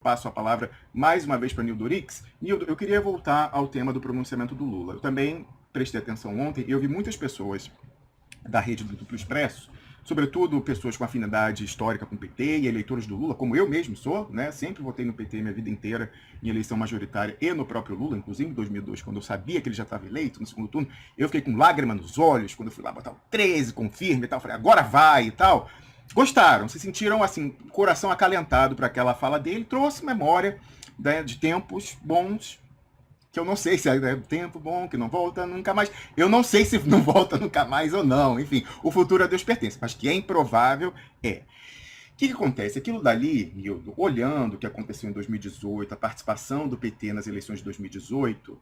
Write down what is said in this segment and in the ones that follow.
passo a palavra mais uma vez para Nildo Rix. Nildo, eu queria voltar ao tema do pronunciamento do Lula. Eu também prestei atenção ontem e eu vi muitas pessoas da rede do Duplo Expresso, sobretudo pessoas com afinidade histórica com o PT e eleitores do Lula, como eu mesmo sou, né? Sempre votei no PT minha vida inteira em eleição majoritária e no próprio Lula, inclusive em 2002, quando eu sabia que ele já estava eleito no segundo turno, eu fiquei com lágrima nos olhos quando eu fui lá botar o 13, confirme e tal, falei, agora vai e tal. Gostaram, se sentiram assim, coração acalentado para aquela fala dele, trouxe memória, né, de tempos bons, que eu não sei se é tempo bom, que não volta nunca mais. Eu não sei se não volta nunca mais ou não. Enfim, o futuro a Deus pertence, mas que é improvável, é. O que acontece? Aquilo dali, Nildo, olhando o que aconteceu em 2018, a participação do PT nas eleições de 2018,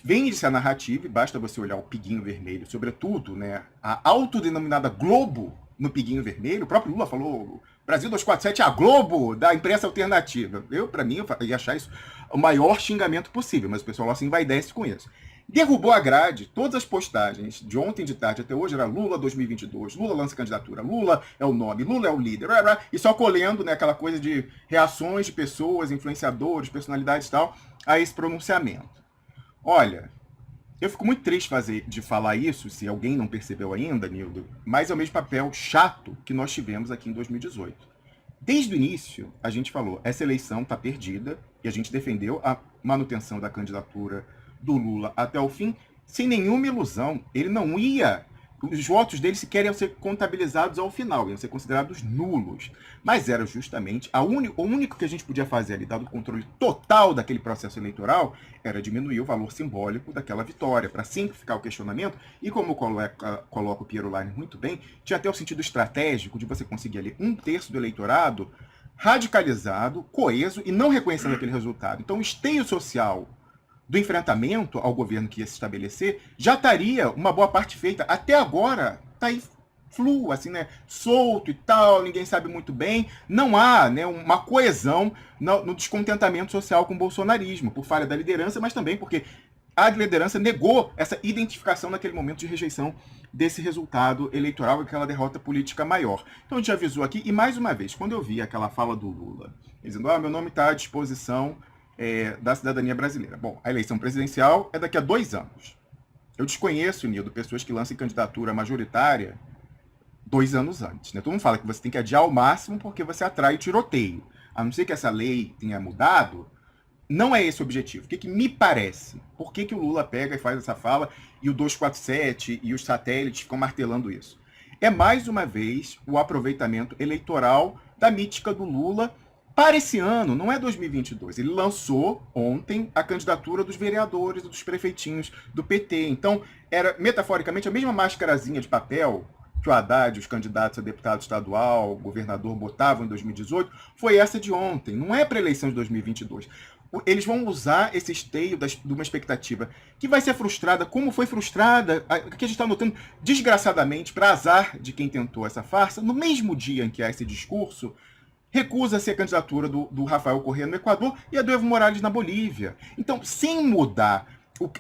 vende-se a narrativa, e basta você olhar o Piguinho Vermelho, sobretudo, né, a autodenominada Globo no Piguinho Vermelho. O próprio Lula falou, Brasil 247 é a Globo da imprensa alternativa. Para mim, eu ia achar isso o maior xingamento possível, mas o pessoal assim vai e desce com isso. Derrubou a grade, todas as postagens de ontem de tarde até hoje era Lula 2022, Lula lança candidatura, Lula é o nome, Lula é o líder, e só colhendo, né, aquela coisa de reações de pessoas, influenciadores, personalidades e tal, a esse pronunciamento. Olha, eu fico muito triste de falar isso, se alguém não percebeu ainda, Nildo, mas é o mesmo papel chato que nós tivemos aqui em 2018. Desde o início, a gente falou, essa eleição está perdida, e a gente defendeu a manutenção da candidatura do Lula até o fim, sem nenhuma ilusão. Ele não ia... Os votos dele sequer iam ser contabilizados ao final, iam ser considerados nulos. Mas era justamente o único que a gente podia fazer ali, dado o controle total daquele processo eleitoral, era diminuir o valor simbólico daquela vitória, para simplificar o questionamento. E como coloca o Piero Leiner muito bem, tinha até o sentido estratégico de você conseguir ali 1/3 do eleitorado radicalizado, coeso e não reconhecendo aquele resultado. Então o esteio social do enfrentamento ao governo que ia se estabelecer, já estaria uma boa parte feita. Até agora, está aí flu, assim, né, solto e tal, ninguém sabe muito bem. Não há, né, uma coesão no descontentamento social com o bolsonarismo, por falha da liderança, mas também porque a liderança negou essa identificação naquele momento de rejeição desse resultado eleitoral, aquela derrota política maior. Então a gente avisou aqui, e mais uma vez, quando eu vi aquela fala do Lula, dizendo, meu nome está à disposição da cidadania brasileira. Bom, a eleição presidencial é daqui a 2 anos. Eu desconheço, Nildo, pessoas que lancem candidatura majoritária 2 anos antes. Né? Todo mundo fala que você tem que adiar ao máximo porque você atrai tiroteio. A não ser que essa lei tenha mudado, não é esse o objetivo. O que me parece? Por que o Lula pega e faz essa fala e o 247 e os satélites ficam martelando isso? É mais uma vez o aproveitamento eleitoral da mítica do Lula para esse ano, não é 2022. Ele lançou ontem a candidatura dos vereadores e dos prefeitinhos do PT. Então, era metaforicamente a mesma máscarazinha de papel que o Haddad, os candidatos a deputado estadual, governador, botavam em 2018, foi essa de ontem. Não é para a eleição de 2022. Eles vão usar esse esteio de uma expectativa que vai ser frustrada, como foi frustrada, que a gente está notando, desgraçadamente, para azar de quem tentou essa farsa, no mesmo dia em que há esse discurso, recusa-se a candidatura do Rafael Correa no Equador e a do Evo Morales na Bolívia. Então, sem mudar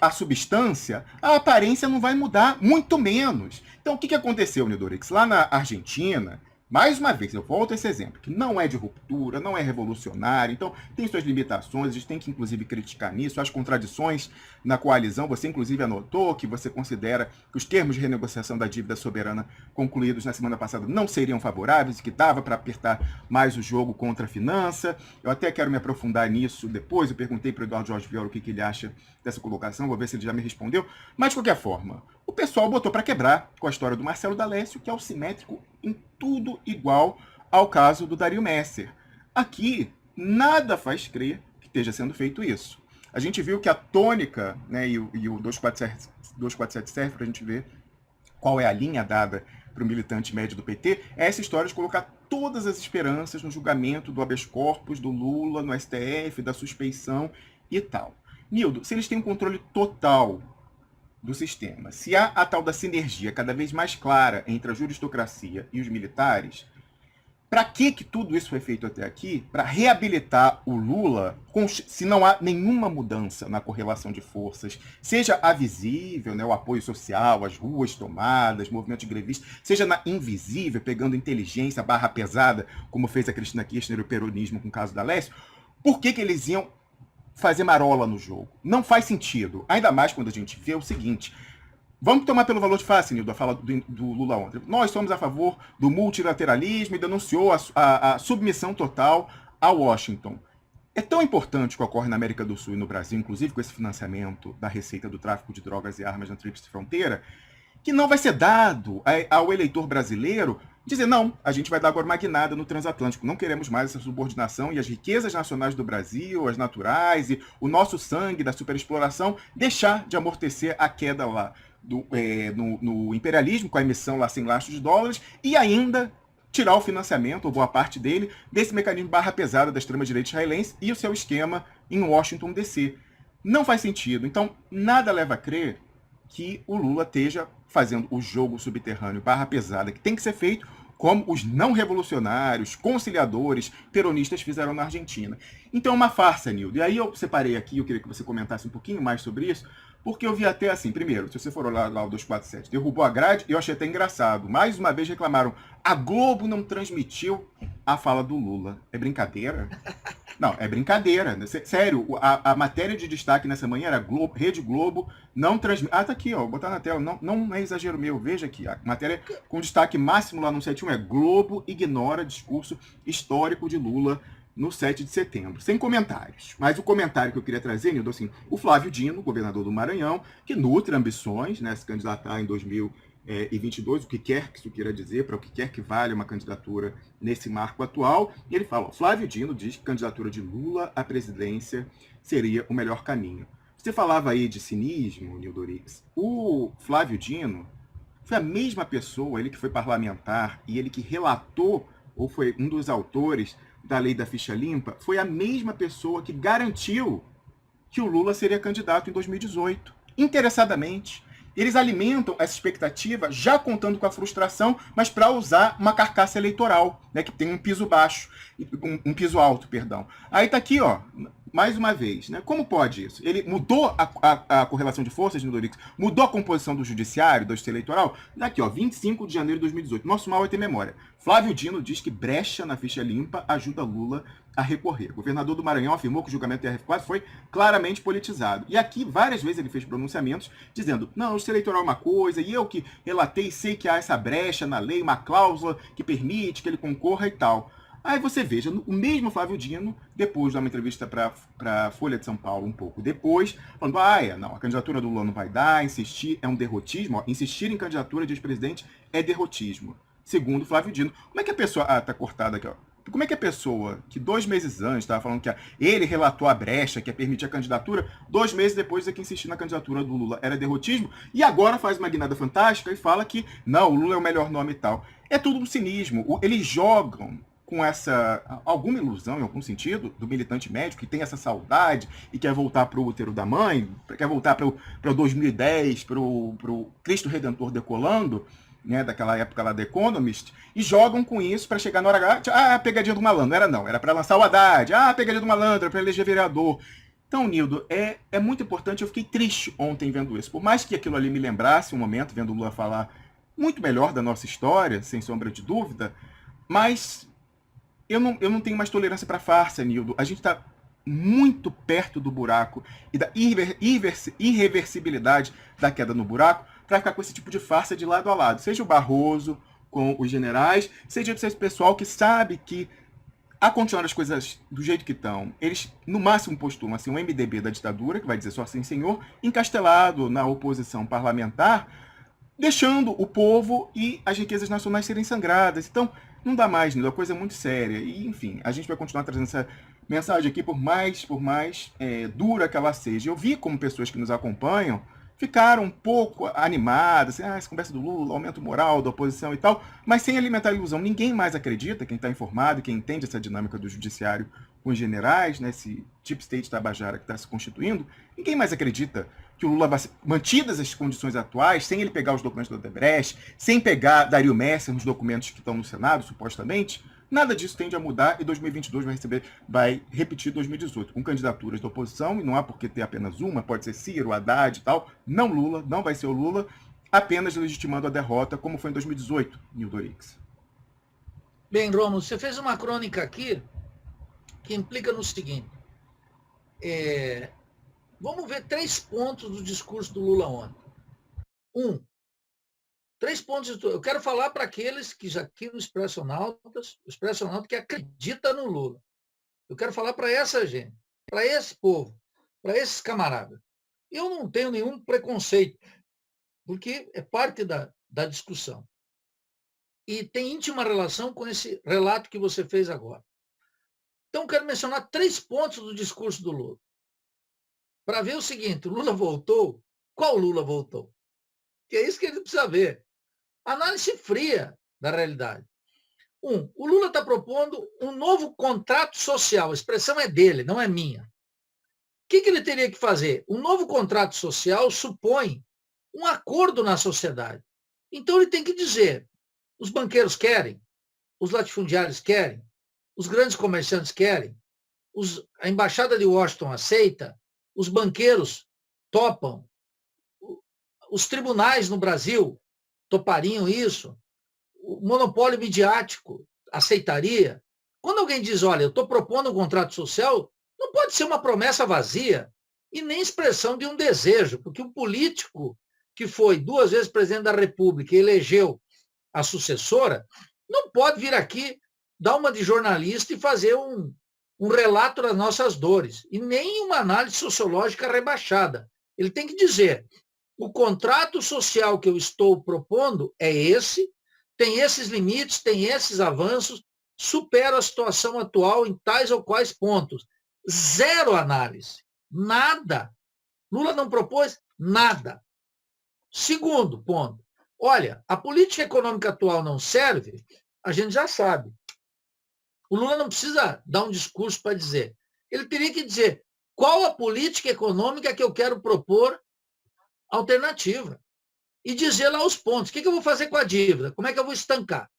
a substância, a aparência não vai mudar, muito menos. Então, o que aconteceu, Nidorix? Lá na Argentina, mais uma vez, eu volto a esse exemplo, que não é de ruptura, não é revolucionário, então tem suas limitações, a gente tem que, inclusive, criticar nisso, as contradições na coalizão. Você, inclusive, anotou que você considera que os termos de renegociação da dívida soberana concluídos na semana passada não seriam favoráveis e que dava para apertar mais o jogo contra a finança. Eu até quero me aprofundar nisso depois, eu perguntei para o Eduardo Jorge Viola o que ele acha dessa colocação, vou ver se ele já me respondeu, mas, de qualquer forma, o pessoal botou para quebrar com a história do Marcelo D'Alessio, que é o simétrico em tudo igual ao caso do Dario Messer. Aqui, nada faz crer que esteja sendo feito isso. A gente viu que a tônica, né, e o 247 serve para a gente ver qual é a linha dada para o militante médio do PT, é essa história de colocar todas as esperanças no julgamento do habeas corpus, do Lula, no STF, da suspeição e tal. Nildo, se eles têm um controle total do sistema, se há a tal da sinergia cada vez mais clara entre a juristocracia e os militares, para que tudo isso foi feito até aqui? Para reabilitar o Lula, se não há nenhuma mudança na correlação de forças, seja a visível, né, o apoio social, as ruas tomadas, movimento de grevistas, seja na invisível, pegando inteligência barra pesada, como fez a Cristina Kirchner e o peronismo com o caso da Lécio. Por que eles iam fazer marola no jogo? Não faz sentido. Ainda mais quando a gente vê o seguinte. Vamos tomar pelo valor de face, Nildo, a fala do Lula ontem. Nós somos a favor do multilateralismo e denunciou a submissão total a Washington. É tão importante o que ocorre na América do Sul e no Brasil, inclusive com esse financiamento da receita do tráfico de drogas e armas na Tríplice Fronteira, que não vai ser dado ao eleitor brasileiro dizer, não, a gente vai dar agora uma guinada no transatlântico, não queremos mais essa subordinação e as riquezas nacionais do Brasil, as naturais e o nosso sangue da superexploração, deixar de amortecer a queda lá no imperialismo, com a emissão lá sem lastro de dólares, e ainda tirar o financiamento, ou boa parte dele, desse mecanismo barra pesada da extrema-direita israelense e o seu esquema em Washington, D.C. Não faz sentido. Então, nada leva a crer que o Lula esteja fazendo o jogo subterrâneo barra pesada que tem que ser feito, como os não revolucionários, conciliadores, peronistas fizeram na Argentina. Então é uma farsa, Nildo. E aí eu separei aqui, eu queria que você comentasse um pouquinho mais sobre isso, porque eu vi até assim, primeiro, se você for olhar lá o 247, derrubou a grade, eu achei até engraçado. Mais uma vez reclamaram, a Globo não transmitiu a fala do Lula. É brincadeira? Não, é brincadeira. Sério, a matéria de destaque nessa manhã era Globo, Rede Globo não transmite. Ah, tá aqui, ó, vou botar na tela. Não é exagero meu, veja aqui. A matéria com destaque máximo lá no 71 é Globo ignora discurso histórico de Lula no 7 de setembro. Sem comentários. Mas o comentário que eu queria trazer, Nildo, assim, o Flávio Dino, governador do Maranhão, que nutre ambições, né, se candidatar em 2022, o que quer que isso queira dizer, para o que quer que valha uma candidatura nesse marco atual. E ele fala, ó, Flávio Dino diz que a candidatura de Lula à presidência seria o melhor caminho. Você falava aí de cinismo, Nildo Orix. O Flávio Dino foi a mesma pessoa, ele que foi parlamentar e ele que relatou, ou foi um dos autores da lei da ficha limpa, foi a mesma pessoa que garantiu que o Lula seria candidato em 2018, interessadamente. Eles alimentam essa expectativa já contando com a frustração, mas para usar uma carcaça eleitoral, né, que tem um piso baixo, um piso alto, perdão. Aí tá aqui, ó, mais uma vez, né? Como pode isso? Ele mudou a correlação de forças no Dorix, mudou a composição do judiciário, da justiça eleitoral. Daqui, ó, 25 de janeiro de 2018. Nosso mal é ter memória. Flávio Dino diz que brecha na ficha limpa ajuda Lula a recorrer. O governador do Maranhão afirmou que o julgamento do TRF4 foi claramente politizado. E aqui, várias vezes, ele fez pronunciamentos dizendo, não, o justiça eleitoral é uma coisa, e eu que relatei, sei que há essa brecha na lei, uma cláusula que permite que ele concorra e tal. Aí você veja, o mesmo Flávio Dino, depois de uma entrevista para a Folha de São Paulo, um pouco depois, falando, não, a candidatura do Lula não vai dar, insistir é um derrotismo, ó, insistir em candidatura de ex-presidente é derrotismo, segundo Flávio Dino. Como é que a pessoa... Ah, tá cortado aqui, ó. Como é que a pessoa que 2 meses antes estava falando que ele relatou a brecha, que ia permitir a candidatura, 2 meses depois é que insistir na candidatura do Lula era derrotismo, e agora faz uma guinada fantástica e fala que, não, o Lula é o melhor nome e tal. É tudo um cinismo. Eles jogam com alguma ilusão, em algum sentido, do militante médico que tem essa saudade e quer voltar para o útero da mãe, quer voltar para o 2010, para o Cristo Redentor decolando, né, daquela época lá da Economist, e jogam com isso para chegar na hora pegadinha do malandro. Não era para lançar o Haddad, pegadinha do malandro, era para eleger vereador. Então, Nildo, é muito importante, eu fiquei triste ontem vendo isso. Por mais que aquilo ali me lembrasse um momento, vendo o Lula falar muito melhor da nossa história, sem sombra de dúvida, mas eu não tenho mais tolerância para farsa, Nildo. A gente está muito perto do buraco e da irreversibilidade da queda no buraco para ficar com esse tipo de farsa de lado a lado. Seja o Barroso com os generais, seja esse pessoal que sabe que, a continuar as coisas do jeito que estão, eles no máximo postulam assim, um MDB da ditadura, que vai dizer só assim, senhor, encastelado na oposição parlamentar, deixando o povo e as riquezas nacionais serem sangradas. Então, não dá mais, Nildo, a coisa é muito séria. E, enfim, a gente vai continuar trazendo essa mensagem aqui, por mais dura que ela seja. Eu vi como pessoas que nos acompanham ficaram um pouco animadas, assim, essa conversa do Lula, aumento moral da oposição e tal, mas sem alimentar a ilusão. Ninguém mais acredita, quem está informado, quem entende essa dinâmica do judiciário com os generais, né, esse deep state tabajara que está se constituindo, ninguém mais acredita que o Lula vai ser, mantidas as condições atuais, sem ele pegar os documentos da Odebrecht, sem pegar Dario Messer nos documentos que estão no Senado, supostamente, nada disso tende a mudar e 2022 vai repetir 2018, com candidaturas da oposição, e não há por que ter apenas uma, pode ser Ciro, Haddad e tal, não Lula, não vai ser o Lula, apenas legitimando a derrota, como foi em 2018, Nildo Orix. Bem, Romulo, você fez uma crônica aqui que implica no seguinte. Vamos ver 3 pontos do discurso do Lula ontem. 3 pontos. Eu quero falar para aqueles que já aqui no Expresso Nautas, o Expresso Nautas que acredita no Lula. Eu quero falar para essa gente, para esse povo, para esses camaradas. Eu não tenho nenhum preconceito, porque é parte da discussão. E tem íntima relação com esse relato que você fez agora. Então, quero mencionar 3 pontos do discurso do Lula. Para ver o seguinte, o Lula voltou. Qual Lula voltou? Que é isso que ele precisa ver. Análise fria da realidade. O Lula está propondo um novo contrato social. A expressão é dele, não é minha. O que ele teria que fazer? Um novo contrato social supõe um acordo na sociedade. Então, ele tem que dizer, os banqueiros querem, os latifundiários querem, os grandes comerciantes querem, a Embaixada de Washington aceita, os banqueiros topam, os tribunais no Brasil topariam isso, o monopólio midiático aceitaria. Quando alguém diz, olha, eu estou propondo um contrato social, não pode ser uma promessa vazia e nem expressão de um desejo, porque o político que foi 2 vezes presidente da República e elegeu a sucessora, não pode vir aqui dar uma de jornalista e fazer um relato das nossas dores, e nem uma análise sociológica rebaixada. Ele tem que dizer, o contrato social que eu estou propondo é esse, tem esses limites, tem esses avanços, supera a situação atual em tais ou quais pontos. Zero análise, nada. Lula não propôs nada. Segundo ponto, olha, a política econômica atual não serve, a gente já sabe. O Lula não precisa dar um discurso para dizer. Ele teria que dizer qual a política econômica que eu quero propor alternativa. E dizer lá os pontos. O que eu vou fazer com a dívida? Como é que eu vou estancar?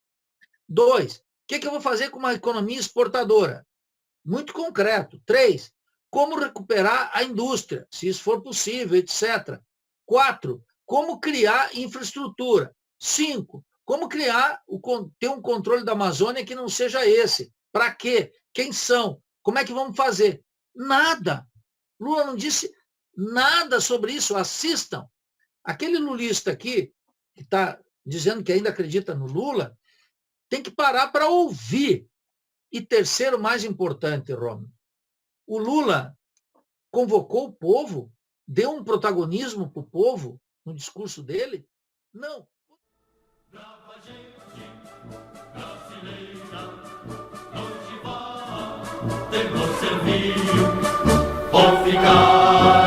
2, o que eu vou fazer com uma economia exportadora? Muito concreto. 3, como recuperar a indústria, se isso for possível, etc. 4, como criar infraestrutura. 5, como ter um controle da Amazônia que não seja esse. Para quê? Quem são? Como é que vamos fazer? Nada. Lula não disse nada sobre isso. Assistam. Aquele lulista aqui, que está dizendo que ainda acredita no Lula, tem que parar para ouvir. E terceiro, mais importante, Rômulo, o Lula convocou o povo, deu um protagonismo para o povo no discurso dele? Não. Tem você viu, ou ficar